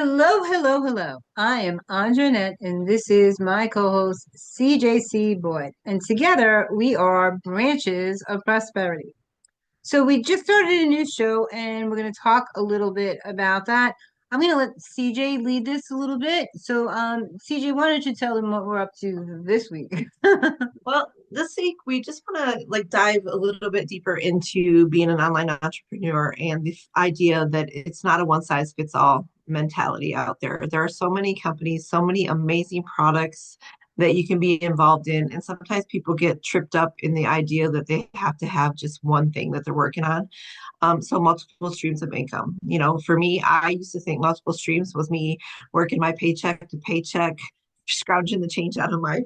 Hello, hello, hello. I am Andra, and this is my co-host CJ.C. Boyd. And together we are Branches of Prosperity. So we just started a new show and we're going to talk a little bit about that. I'm going to let CJ lead this a little bit. So CJ, why don't you tell them what we're up to this week? Well, this week we just want to dive a little bit deeper into being an online entrepreneur and the idea that it's not a one size fits all mentality out there. There are so many companies, so many amazing products that you can be involved in. And sometimes people get tripped up in the idea that they have to have just one thing that they're working on. So multiple streams of income. For me, I used to think multiple streams was me working my paycheck to paycheck, scrounging the change out of my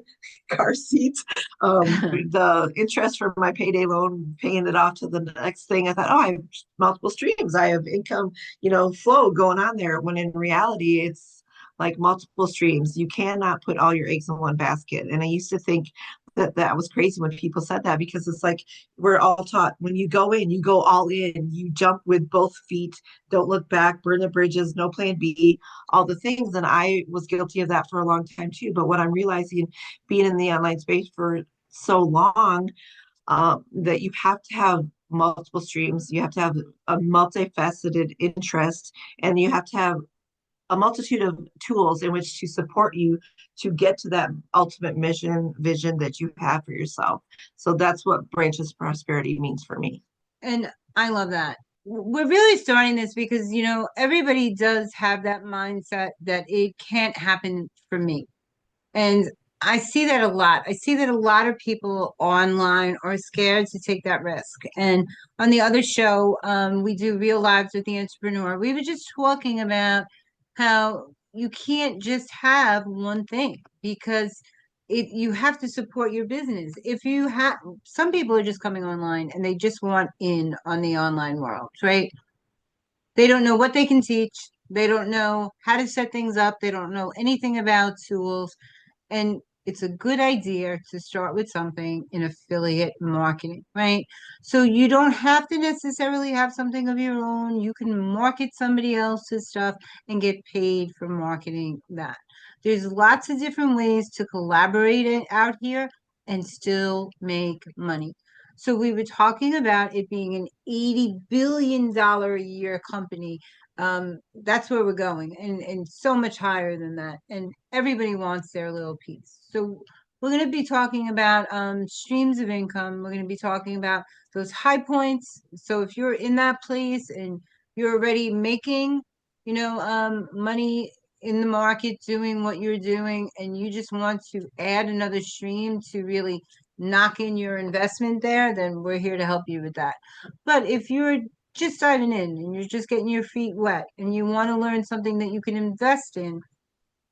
car seat, the interest from my payday loan, paying it off to the next thing. I thought, oh, I have multiple streams. I have income, flow going on there. When in reality, it's like multiple streams. You cannot put all your eggs in one basket. And I used to think that that was crazy when people said that because it's like we're all taught when you go in, you go all in, you jump with both feet, don't look back, burn the bridges, no plan B, all the things. And I was guilty of that for a long time too. But what I'm realizing being in the online space for so long, that you have to have multiple streams, you have to have a multifaceted interest, and you have to have a multitude of tools in which to support you to get to that ultimate mission vision that you have for yourself. So that's what branches prosperity means for me. And I love that. We're really starting this because, everybody does have that mindset that it can't happen for me. And I see that a lot. I see that a lot of people online are scared to take that risk. And on the other show, we do Real Lives with the Entrepreneur. We were just talking about how you can't just have one thing because you have to support your business. If you have, some people are just coming online and they just want in on the online world, right? They don't know what they can teach. They don't know how to set things up. They don't know anything about tools. And it's a good idea to start with something in affiliate marketing, right? So you don't have to necessarily have something of your own. You can market somebody else's stuff and get paid for marketing that. There's lots of different ways to collaborate it out here and still make money. So we were talking about it being an $80 billion a year company. That's where we're going, and so much higher than that. And everybody wants their little piece. So we're going to be talking about streams of income. We're going to be talking about those high points. So if you're in that place and you're already making, money in the market, doing what you're doing, and you just want to add another stream to really knock in your investment there, then we're here to help you with that. But if you're just starting in and you're just getting your feet wet and you want to learn something that you can invest in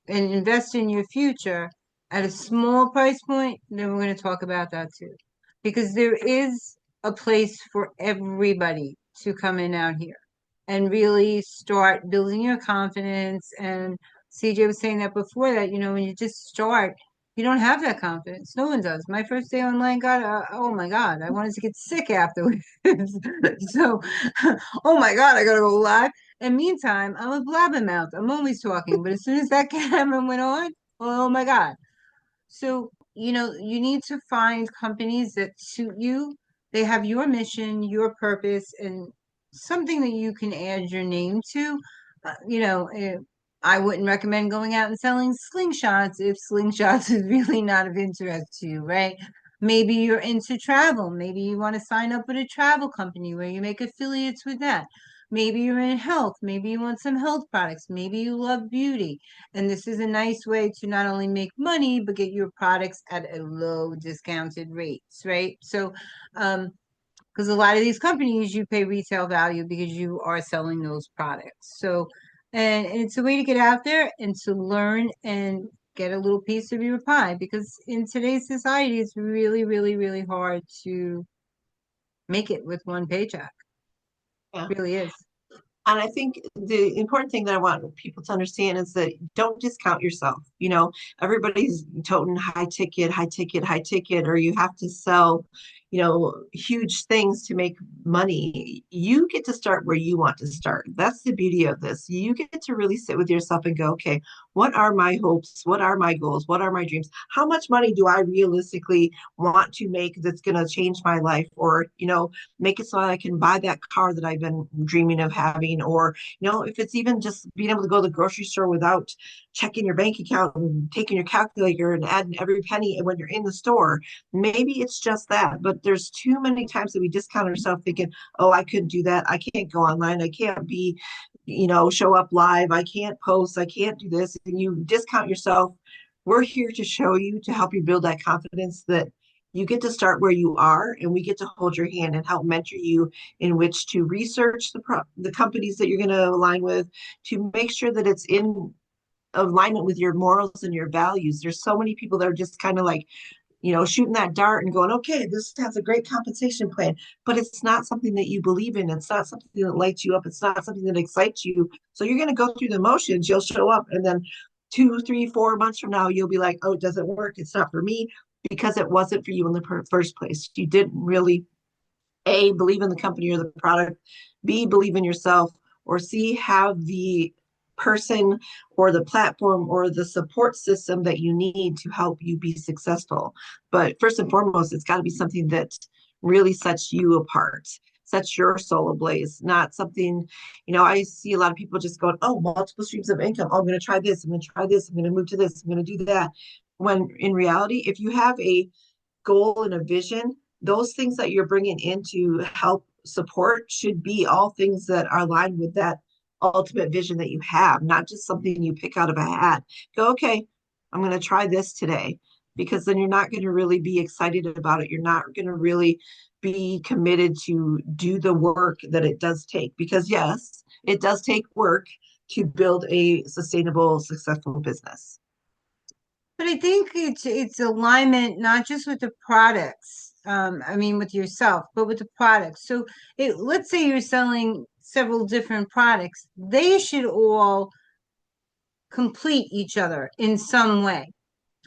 and invest in your future at a small price point, then we're going to talk about that too. Because there is a place for everybody to come in out here and really start building your confidence. And CJ was saying that before that, when you just start, you don't have that confidence. No one does. My first day online, God, oh my God, I wanted to get sick afterwards. So, oh my God, I gotta go live. And meantime, I'm a blabbermouth. I'm always talking, but as soon as that camera went on, oh my God. So, you need to find companies that suit you. They have your mission, your purpose, and something that you can add your name to. I wouldn't recommend going out and selling slingshots if slingshots is really not of interest to you, right? Maybe you're into travel. Maybe you want to sign up with a travel company where you make affiliates with that. Maybe you're in health. Maybe you want some health products. Maybe you love beauty. And this is a nice way to not only make money, but get your products at a low discounted rates, right? So, because a lot of these companies, you pay retail value because you are selling those products. So, and it's a way to get out there and to learn and get a little piece of your pie because in today's society, it's really, really, really hard to make it with one paycheck. Yeah. It really is. And I think the important thing that I want people to understand is that don't discount yourself. You know, everybody's toting high ticket, high ticket, high ticket, or you have to sell, huge things to make money. You get to start where you want to start. That's the beauty of this. You get to really sit with yourself and go, okay, what are my hopes? What are my goals? What are my dreams? How much money do I realistically want to make that's going to change my life? Or, make it so I can buy that car that I've been dreaming of having, or if it's even just being able to go to the grocery store without checking your bank account and taking your calculator and adding every penny when you're in the store. Maybe it's just that, but there's too many times that we discount ourselves thinking, oh, I couldn't do that. I can't go online. I can't be, show up live. I can't post. I can't do this. And you discount yourself. We're here to show you, to help you build that confidence that you get to start where you are, and we get to hold your hand and help mentor you in which to research the companies that you're going to align with, to make sure that it's in alignment with your morals and your values. There's so many people that are just kind of like, shooting that dart and going, okay, this has a great compensation plan, but it's not something that you believe in. It's not something that lights you up. It's not something that excites you. So you're going to go through the motions. You'll show up, and then 2, 3, 4 months from now, you'll be like, oh, it doesn't work. It's not for me, because it wasn't for you in the first place. You didn't really A, believe in the company or the product, B, believe in yourself, or C, have the person or the platform or the support system that you need to help you be successful. But first and foremost, it's got to be something that really sets you apart, sets your soul ablaze, not something, I see a lot of people just going, oh, multiple streams of income. Oh, I'm going to try this. I'm going to try this. I'm going to move to this. I'm going to do that. When in reality, if you have a goal and a vision, those things that you're bringing in to help support should be all things that are aligned with that ultimate vision that you have, not just something you pick out of a hat. Go, okay, I'm going to try this today, because then you're not going to really be excited about it. You're not going to really be committed to do the work that it does take, because yes, it does take work to build a sustainable, successful business. But I think it's alignment not just with the products, I mean with yourself, but with the products. So let's say you're selling several different products, they should all complete each other in some way,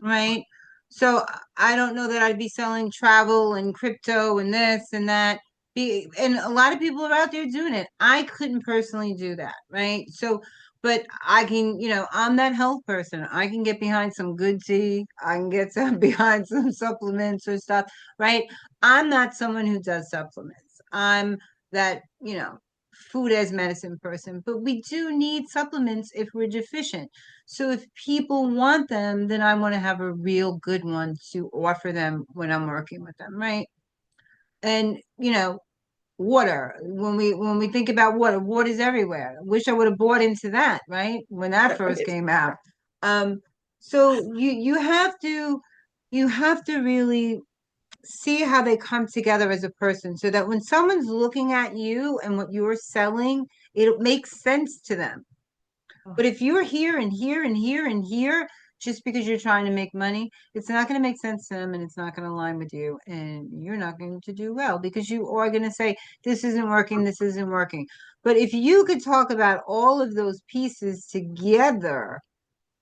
right? So I don't know that I'd be selling travel and crypto and this and that. And a lot of people are out there doing it. I couldn't personally do that, right? So, but I can, I'm that health person. I can get behind some good tea. I can get some behind some supplements or stuff, right? I'm not someone who does supplements. I'm that, food as medicine person, but we do need supplements if we're deficient. So if people want them, then I want to have a real good one to offer them when I'm working with them, right? And water. When we think about water, water's everywhere. I wish I would have bought into that, right? When that first Right. came out. Um, so you have to really see how they come together as a person so that when someone's looking at you and what you're selling, it makes sense to them. But if you're here and here and here and here, just because you're trying to make money, it's not going to make sense to them and it's not going to align with you. And you're not going to do well because you are going to say, this isn't working, this isn't working. But if you could talk about all of those pieces together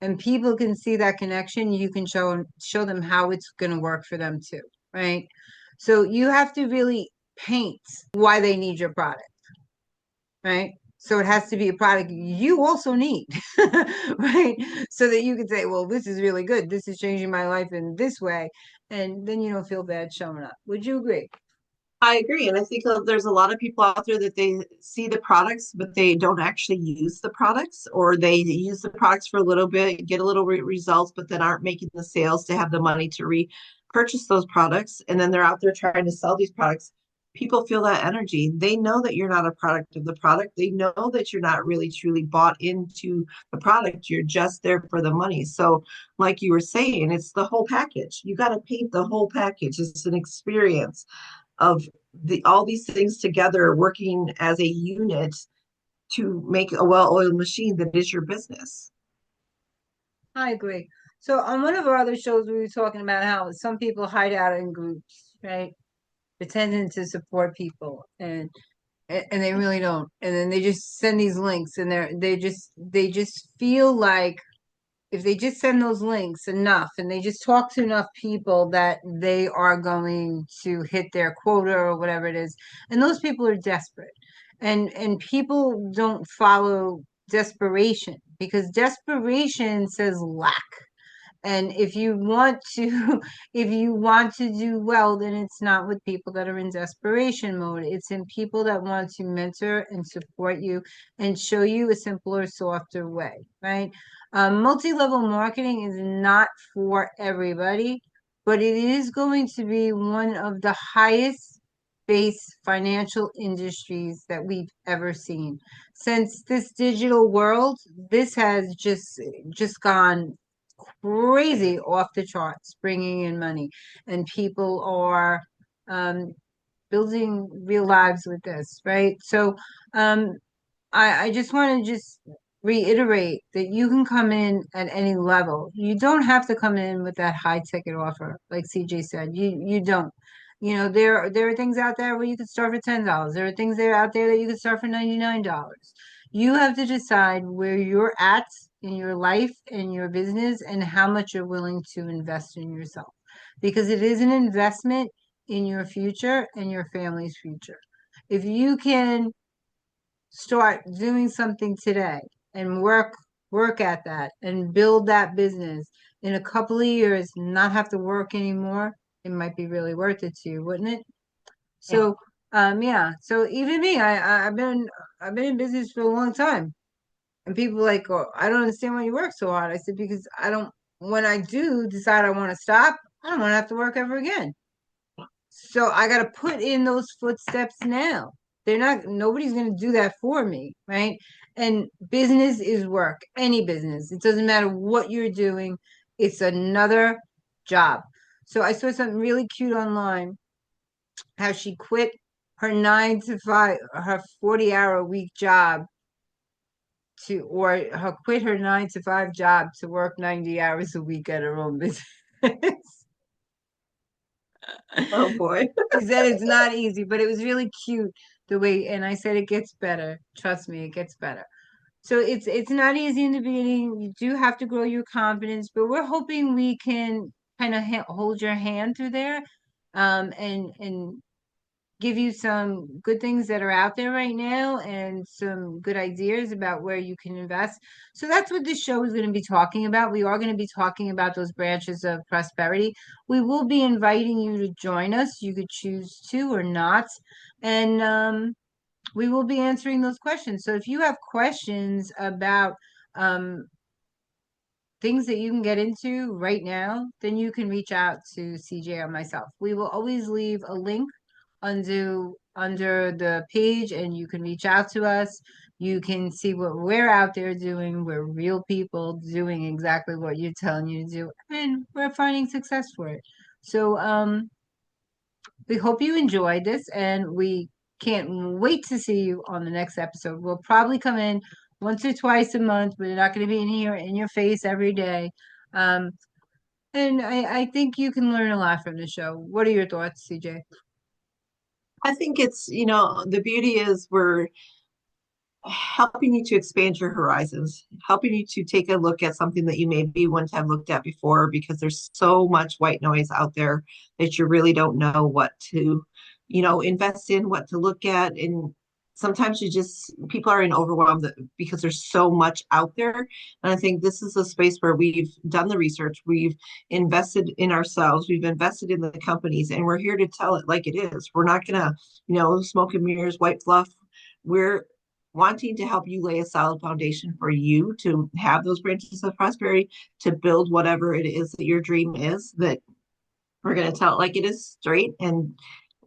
and people can see that connection, you can show them how it's going to work for them too, right? So you have to really paint why they need your product, right? So it has to be a product you also need, right? So that you can say, well, this is really good. This is changing my life in this way. And then you don't feel bad showing up. Would you agree? I agree. And I think there's a lot of people out there that they see the products, but they don't actually use the products, or they use the products for a little bit, get a little results, but then aren't making the sales to have the money to repurchase those products. And then they're out there trying to sell these products. People feel that energy. They know that you're not a product of the product. They know that you're not really truly bought into the product. You're just there for the money. So, like you were saying, it's the whole package. You got to paint the whole package. It's an experience of all these things together working as a unit to make a well-oiled machine that is your business. I agree. So on one of our other shows, we were talking about how some people hide out in groups, right? Pretending to support people. And and they really don't. And then they just send these links, and they just feel like if they just send those links enough, and they just talk to enough people, that they are going to hit their quota or whatever it is. And those people are desperate, and people don't follow desperation, because desperation says lack. And if you want to, if you want to do well, then it's not with people that are in desperation mode. It's in people that want to mentor and support you and show you a simpler, softer way, right? Multi-level marketing is not for everybody, but it is going to be one of the highest base financial industries that we've ever seen. Since this digital world, this has just gone crazy off the charts, bringing in money, and people are um, building real lives with this, right? So um, I just want to just reiterate that you can come in at any level. You don't have to come in with that high ticket offer, like CJ said. You don't. There are things out there where you could start for $10. There are things that are out there that you could start for $99. You have to decide where you're at in your life and your business and how much you're willing to invest in yourself. Because it is an investment in your future and your family's future. If you can start doing something today and work at that and build that business in a couple of years, not have to work anymore, it might be really worth it to you, wouldn't it? Yeah. So yeah, so even me, I've been in business for a long time, and people are like, oh, I don't understand why you work so hard. I said, because I don't, when I do decide I want to stop, I don't want to have to work ever again. So I got to put in those footsteps now. Nobody's going to do that for me, right? And business is work, any business. It doesn't matter what you're doing, it's another job. So I saw something really cute online, how she quit her 9 to 5, her 40-hour a week job or her quit her 9 to 5 job to work 90 hours a week at her own business. Oh boy. She said it's not easy, but it was really cute the way, and I said it gets better. Trust me, it gets better. So it's not easy in the beginning. You do have to grow your confidence, but we're hoping we can kind of hold your hand through there, and give you some good things that are out there right now and some good ideas about where you can invest. So that's what this show is going to be talking about. We are going to be talking about those branches of prosperity. We will be inviting you to join us. You could choose to or not. And we will be answering those questions. So if you have questions about um, things that you can get into right now, then you can reach out to CJ or myself. We will always leave a link under the page, and you can reach out to us. You can see what we're out there doing. We're real people doing exactly what you're telling you to do, and we're finding success for it. So we hope you enjoyed this, and we can't wait to see you on the next episode. We'll probably come in once or twice a month. We're not going to be in here in your face every day. Um, and I think you can learn a lot from the show. What are your thoughts, CJ? I think it's, the beauty is we're helping you to expand your horizons, helping you to take a look at something that you maybe wouldn't have looked at before, because there's so much white noise out there that you really don't know what to, invest in, what to look at. And sometimes people are in overwhelm because there's so much out there. And I think this is a space where we've done the research, we've invested in ourselves, we've invested in the companies, and we're here to tell it like it is. We're not going to, smoke and mirrors, white fluff. We're wanting to help you lay a solid foundation for you to have those branches of prosperity, to build whatever it is that your dream is. That we're going to tell it like it is, straight. And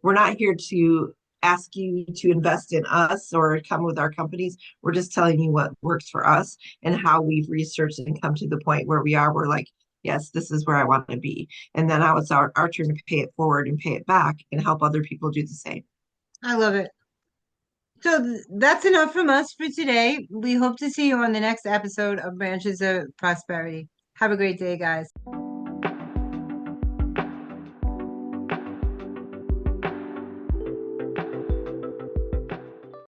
we're not here to ask you to invest in us or come with our companies. We're just telling you what works for us and how we've researched and come to the point where we are. We're like, yes, this is where I want to be. And then now it's our turn to pay it forward and pay it back and help other people do the same. I love it. So that's enough from us for today. We hope to see you on the next episode of Branches of Prosperity. Have a great day, guys.